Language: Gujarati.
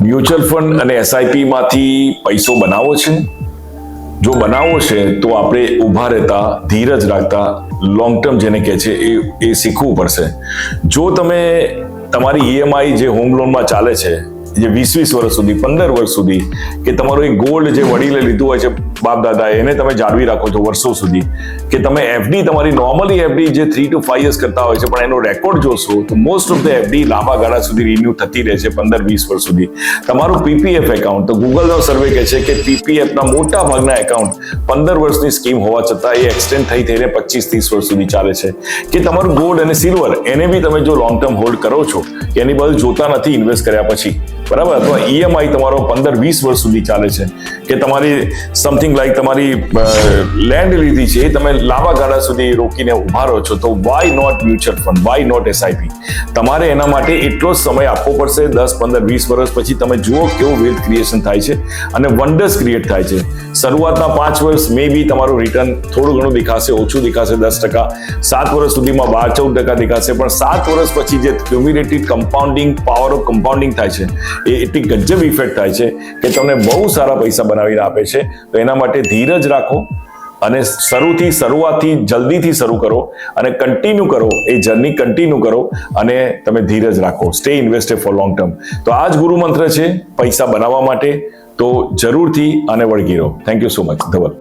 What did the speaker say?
મ્યુચ્યુઅલ ફંડ અને એસઆઈપી માંથી પૈસો બનાવવો છે? જો બનાવવો છે તો આપણે ઊભા રહેતા, ધીરજ રાખતા, લોંગ ટર્મ જેને કહે છે એ શીખવું પડશે. જો તમે તમારી ઈએમઆઈ જે હોમ લોનમાં ચાલે છે, જે 20 વર્ષ સુધી, 15 વર્ષ સુધી, કે તમારું એક ગોલ્ડ જે વડીલે લીધું હોય છે બાપ દાદા, એને તમે જાળવી રાખો છો વર્ષો સુધી, કે તમે એફડી, તમારી નોર્મલી એફડી જે 3 to 5 years કરતા હોય છે, પણ એનો રેકોર્ડ જોશો તો મોસ્ટ ઓફ ધ એફડી લાંબા ગાળા સુધી રિન્યુ થતી રહે છે, 15-20 વર્ષ સુધી. તમારું પીપીએફ એકાઉન્ટ, તો ગૂગલનો સર્વે કહે છે કે પીપીએફના મોટા ભાગના એકાઉન્ટ 15 વર્ષની સ્કીમ હોવા છતાં એ એક્સટેન્ડ થઈને 25-30 વર્ષ સુધી ચાલે છે. કે તમારું ગોલ્ડ અને સિલ્વર, એને બી તમે જો લોંગ ટર્મ હોલ્ડ કરો છો, એની બાજુ જોતા નથી ઇન્વેસ્ટ કર્યા પછી, બરાબર? અથવા ઈએમઆઈ તમારો 15-20 વર્ષ સુધી ચાલે છે, કે તમારી સમથિંગ લાઈક તમારી લેન્ડ લીધી છે, એ તમે લાંબા ગાળા સુધી રોકીને ઉભા રહો છો, તો why not mutual fund, why not SIP? તમારે એના માટે એટલો જ સમય આપવો પડશે. 10-15-20 વર્ષ પછી તમે જુઓ કેવું વેલ્થ ક્રિએશન થાય છે અને વન્ડર્સ ક્રિએટ થાય છે. શરૂઆતના 5 વર્ષ મે બી તમારું રિટર્ન થોડું ઘણું દેખાશે, ઓછું દેખાશે, 10%. 7 વર્ષ સુધીમાં 12-14% દેખાશે, પણ 7 વર્ષ પછી જે cumulative compounding, power of compounding થાય છે, એ એટલી ગજબ ઇફેક્ટ થાય છે કે તમને બહુ સારા પૈસા બનાવીને આપે છે. તો એના માટે ધીરજ રાખો અને શરૂઆતથી જલ્દીથી શરૂ કરો અને કન્ટિન્યુ કરો, એ જર્ની કન્ટિન્યુ કરો અને તમે ધીરજ રાખો. Stay invested four long term. તો આ જ ગુરુ મંત્ર છે પૈસા બનાવવા માટે. તો જરૂરથી આને વળગી રહો. Thank you so much, Dhaval.